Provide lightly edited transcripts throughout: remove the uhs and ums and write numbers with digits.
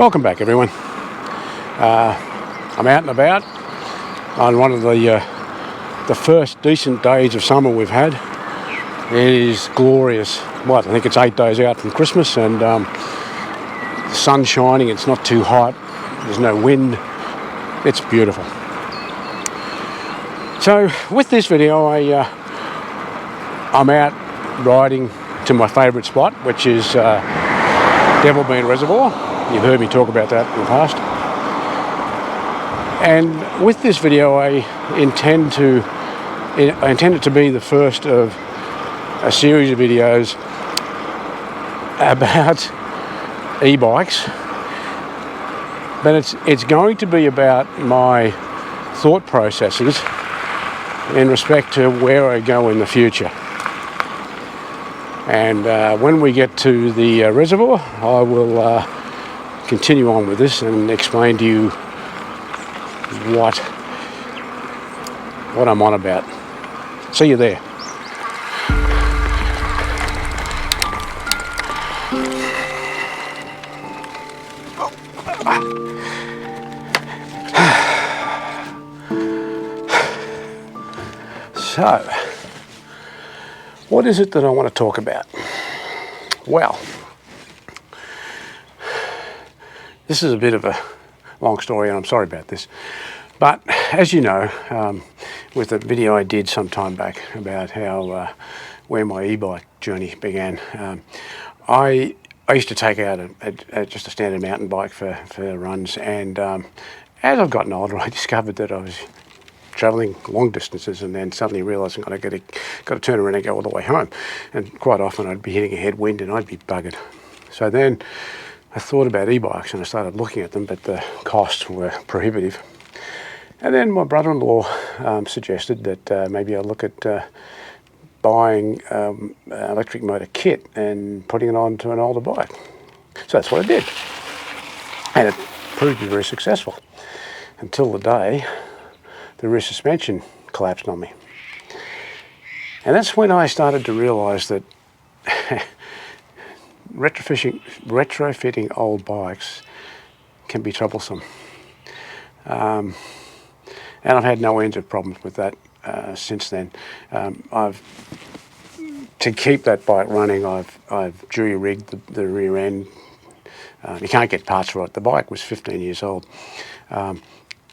Welcome back, everyone. I'm out and about on one of the first decent days of summer we've had. It is glorious. What, I think it's 8 days out from Christmas, and the sun's shining. It's not too hot. There's no wind. It's beautiful. So with this video, I'm out riding to my favourite spot, which is Devil Bean Reservoir. You've heard me talk about that in the past. And with this video, I intend it to be the first of a series of videos about e-bikes, but it's going to be about my thought processes in respect to where I go in the future. And when we get to the reservoir, I will continue on with this and explain to you what I'm on about. See you there. So, what is it that I want to talk about? Well, this is a bit of a long story, and I'm sorry about this. But as you know, with a video I did some time back about how where my e-bike journey began, I used to take out just a standard mountain bike for runs, and as I've gotten older, I discovered that I was travelling long distances, and then suddenly realising I've got to turn around and go all the way home. And quite often I'd be hitting a headwind and I'd be buggered. So then I thought about e-bikes and I started looking at them, but the costs were prohibitive. And then my brother-in-law suggested that maybe I look at buying an electric motor kit and putting it onto an older bike. So that's what I did. And it proved to be very successful until the day the rear suspension collapsed on me. And that's when I started to realise that retrofitting old bikes can be troublesome. And I've had no end of problems with that since then. To keep that bike running, I've jury-rigged the rear end. You can't get parts for it. The bike was 15 years old.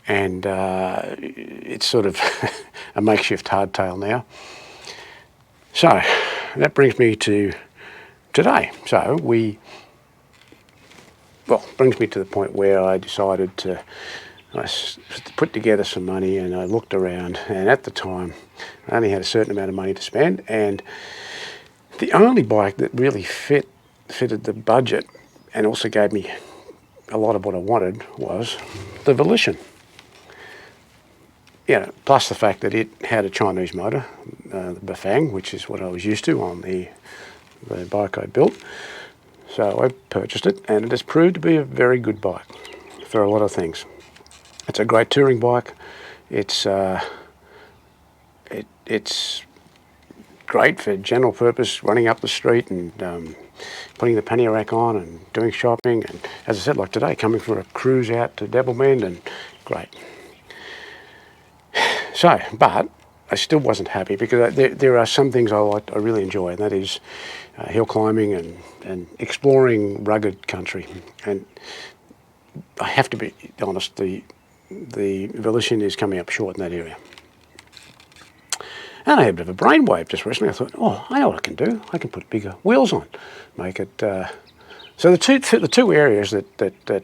And it's sort of a makeshift hardtail now. So that brings me to today. So brings me to the point where I decided to put together some money, and I looked around, and at the time I only had a certain amount of money to spend, and the only bike that really fitted the budget and also gave me a lot of what I wanted was the Volition. Yeah, plus the fact that it had a Chinese motor, the Bafang, which is what I was used to on the bike I built. So I purchased it, and it has proved to be a very good bike for a lot of things. It's a great touring bike. It's great for general purpose, running up the street and putting the pannier rack on and doing shopping. And as I said, like today, coming for a cruise out to Devil Bean, and great. So, but I still wasn't happy, because there are some things I really enjoy, and that is hill climbing and exploring rugged country. And I have to be honest, the Volition is coming up short in that area. And I had a bit of a brainwave just recently. I thought, oh, I know what I can do. I can put bigger wheels on, make it. So the two areas that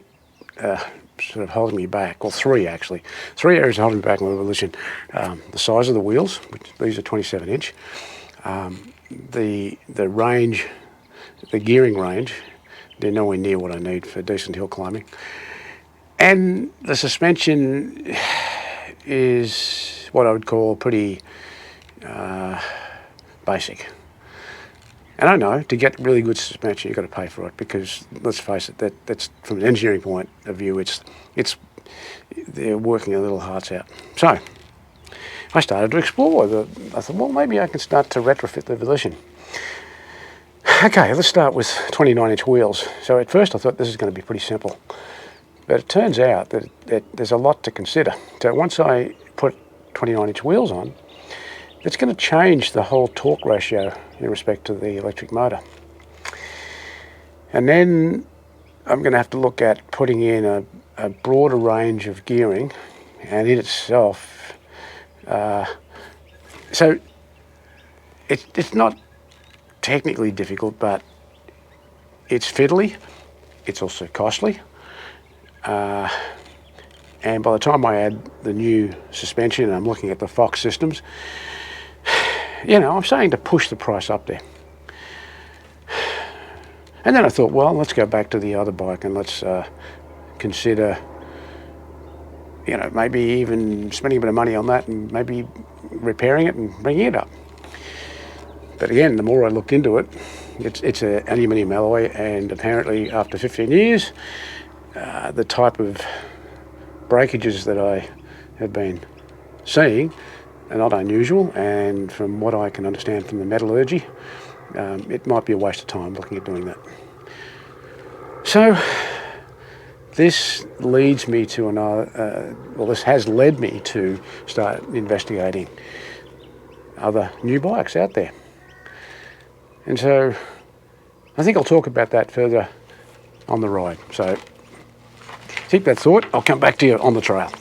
sort of holding me back, well, three areas holding me back on the Volition. The size of the wheels, which these are 27-inch. The range, the gearing range, they're nowhere near what I need for decent hill climbing. And the suspension is what I would call pretty basic. And I know, to get really good suspension, you've got to pay for it, because let's face it, that's from an engineering point of view, they're working their little hearts out. So I started to explore. I thought, well, maybe I can start to retrofit the Volition. Okay, let's start with 29-inch wheels. So at first I thought this is going to be pretty simple, but it turns out that there's a lot to consider. So once I put 29-inch wheels on, it's going to change the whole torque ratio in respect to the electric motor. And then I'm going to have to look at putting in a broader range of gearing, and in itself, so it's not technically difficult, but it's fiddly, it's also costly, and by the time I add the new suspension, and I'm looking at the Fox systems, you know, I'm starting to push the price up there. And then I thought, well, let's go back to the other bike and let's consider, you know, maybe even spending a bit of money on that and maybe repairing it and bringing it up. But again, the more I looked into it, it's an aluminium alloy, and apparently after 15 years, the type of breakages that I have been seeing are not unusual, and from what I can understand from the metallurgy, it might be a waste of time looking at doing that. So this leads me to another, this has led me to start investigating other new bikes out there. And so I think I'll talk about that further on the ride. So keep that thought. I'll come back to you on the trail.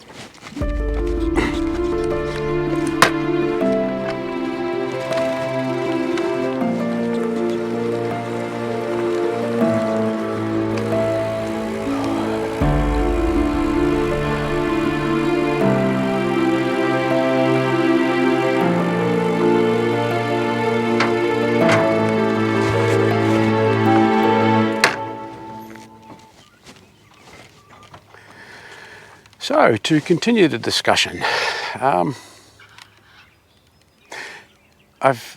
So, to continue the discussion, I've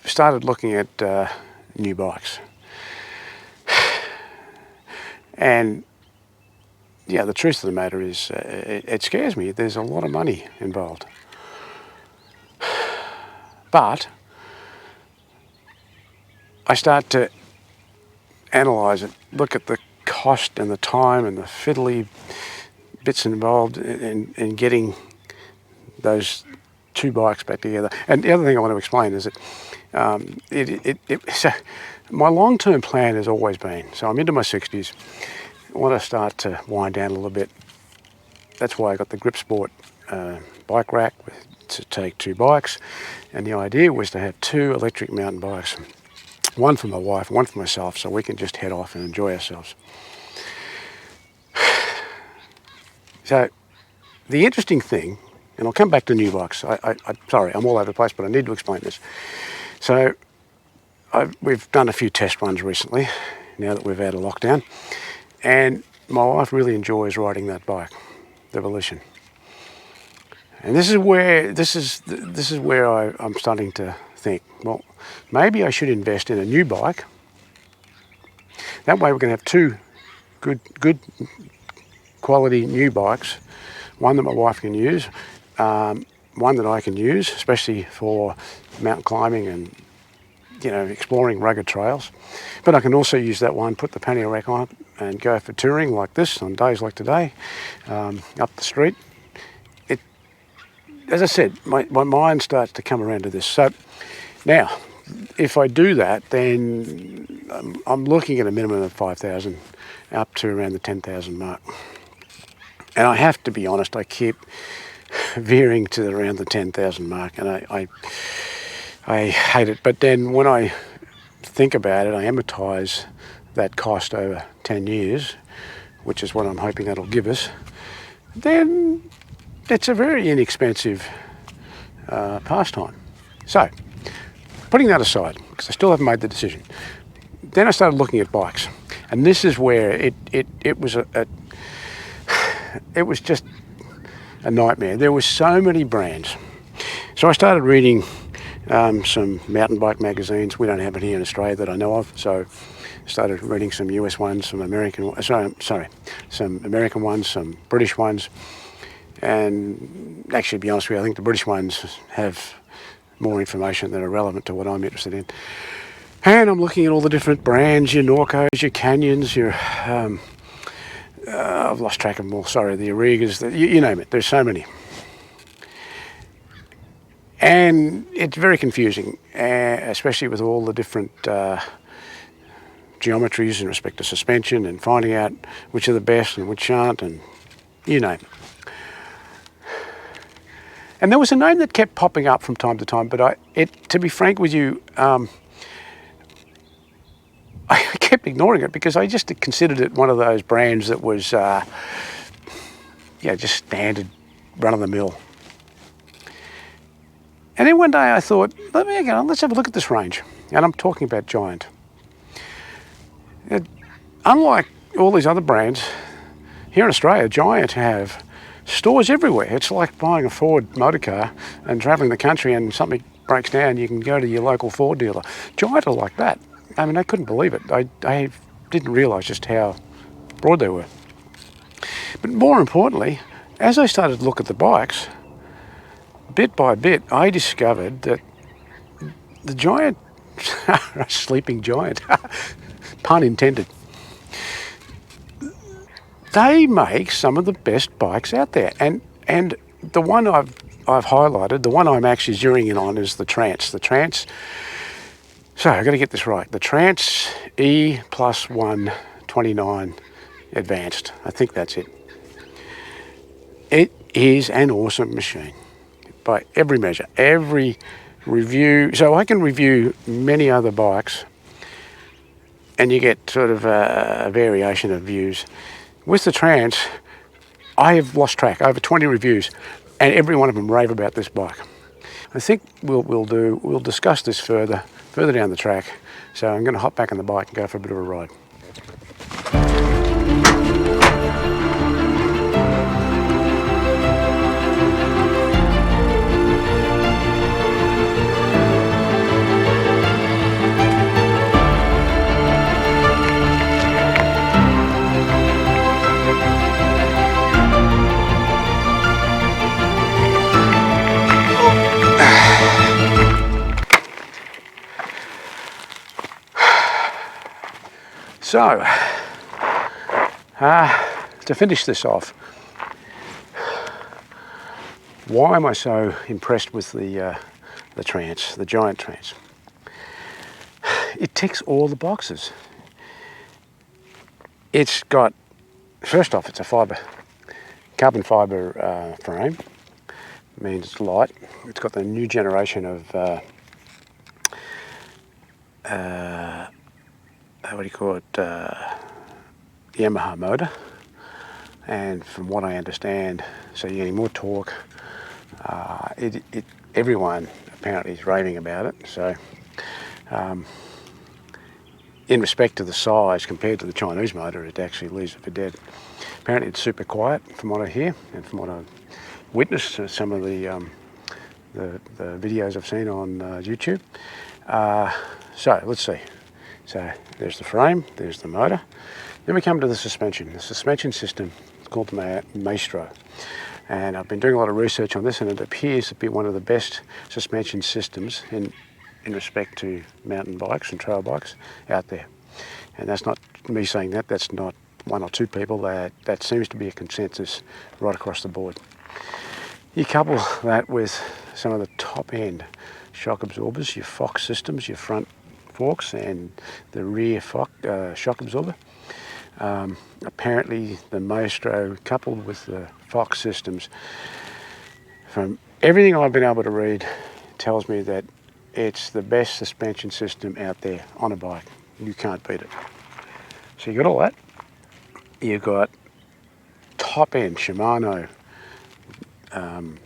started looking at new bikes. And, yeah, the truth of the matter is, it scares me. There's a lot of money involved. But I start to analyse it, look at the cost and the time and the fiddly bits involved in getting those two bikes back together. And the other thing I want to explain is that so my long-term plan has always been, so I'm into my 60s, I want to start to wind down a little bit. That's why I got the Grip Sport bike rack to take two bikes, and the idea was to have two electric mountain bikes, one for my wife, one for myself, so we can just head off and enjoy ourselves. So the interesting thing, and I'll come back to new bikes. Sorry, I'm all over the place, but I need to explain this. So we've done a few test runs recently, now that we've had a lockdown, and my wife really enjoys riding that bike, the Volition. And this is where I'm starting to think, well, maybe I should invest in a new bike. That way we can have two good quality new bikes, one that my wife can use, one that I can use, especially for mountain climbing and, you know, exploring rugged trails. But I can also use that one, put the pannier rack on it, and go for touring like this on days like today, up the street. As I said, my mind starts to come around to this. So now, if I do that, then I'm looking at a minimum of 5,000 up to around the 10,000 mark. And I have to be honest, I keep veering to around the 10,000 mark, and I hate it. But then when I think about it, I amortise that cost over 10 years, which is what I'm hoping that'll give us, then it's a very inexpensive pastime. So, putting that aside, because I still haven't made the decision, then I started looking at bikes. And this is where it was it was just a nightmare. There were so many brands. So I started reading some mountain bike magazines. We don't have it here in Australia that I know of. So I started reading some US ones, some American ones, some British ones. And actually, to be honest with you, I think the British ones have more information that are relevant to what I'm interested in. And I'm looking at all the different brands, your Norcos, your Canyons, your I've lost track of them all, sorry, the Aurigas, you name it, there's so many. And it's very confusing, especially with all the different geometries in respect to suspension and finding out which are the best and which aren't, and you name it. And there was a name that kept popping up from time to time, but to be frank with you, I kept ignoring it because I just considered it one of those brands that was, just standard, run-of-the-mill. And then one day I thought, let's have a look at this range. And I'm talking about Giant. Unlike all these other brands, here in Australia, Giant have stores everywhere. It's like buying a Ford motor car and travelling the country and something breaks down, you can go to your local Ford dealer. Giant are like that. I mean, I couldn't believe it. I didn't realise just how broad they were. But more importantly, as I started to look at the bikes, bit by bit, I discovered that the Giant, sleeping Giant, pun intended, they make some of the best bikes out there. And the one I've highlighted, the one I'm actually zeroing in on is the TRANCE. The TRANCE, so I've got to get this right, the TRANCE E+1 29 Advanced. I think that's it. It is an awesome machine by every measure, every review. So I can review many other bikes and you get sort of a variation of views. With the TRANCE, I have lost track, over 20 reviews, and every one of them rave about this bike. I think we'll discuss this further down the track. So I'm going to hop back on the bike and go for a bit of a ride. So, to finish this off, why am I so impressed with the TRANCE, the Giant TRANCE? It ticks all the boxes. It's got, first off, it's a carbon fibre frame, means it's light. It's got the new generation of what do you call it, Yamaha motor, and from what I understand, so you're getting more torque. Everyone apparently is raving about it. So in respect to the size compared to the Chinese motor, it actually leaves it for dead. Apparently it's super quiet from what I hear and from what I've witnessed some of the videos I've seen on YouTube. So let's see. So there's the frame, there's the motor. Then we come to the suspension. The suspension system is called the Maestro. And I've been doing a lot of research on this, and it appears to be one of the best suspension systems in respect to mountain bikes and trail bikes out there. And that's not me saying that, that's not one or two people, that seems to be a consensus right across the board. You couple that with some of the top end shock absorbers, your Fox systems, your front forks and the rear shock absorber. Apparently the Maestro coupled with the Fox systems, from everything I've been able to read, tells me that it's the best suspension system out there on a bike. You can't beat it. So you got all that. You've got top end Shimano, and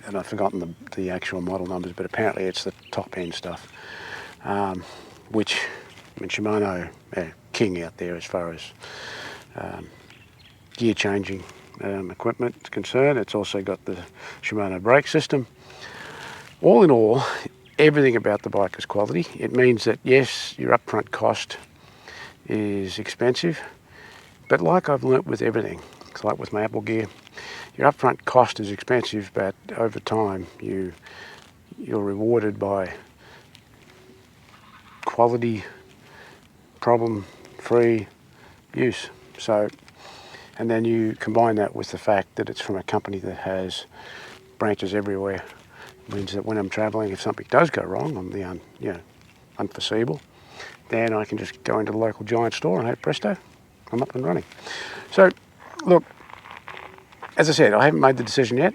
I've forgotten the actual model numbers, but apparently it's the top end stuff. Which, I mean, Shimano, king out there as far as gear changing equipment is concerned. It's also got the Shimano brake system. All in all, everything about the bike is quality. It means that yes, your upfront cost is expensive, but like I've learnt with everything, it's like with my Apple gear, your upfront cost is expensive, but over time you're rewarded by quality, problem-free use. So, and then you combine that with the fact that it's from a company that has branches everywhere. It means that when I'm travelling, if something does go wrong on the unforeseeable, then I can just go into the local giant store and, hey, presto, I'm up and running. So, look, as I said, I haven't made the decision yet,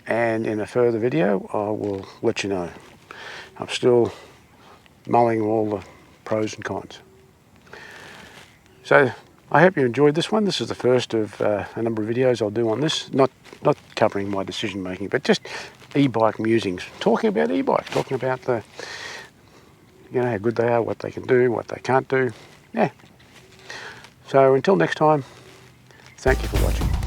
and in a further video, I will let you know. I'm still mulling all the pros and cons. So, I hope you enjoyed this one. This is the first of a number of videos I'll do on this, not covering my decision making, but just e-bike musings, talking about e-bikes, talking about the, how good they are, what they can do, what they can't do. Yeah. So until next time, thank you for watching.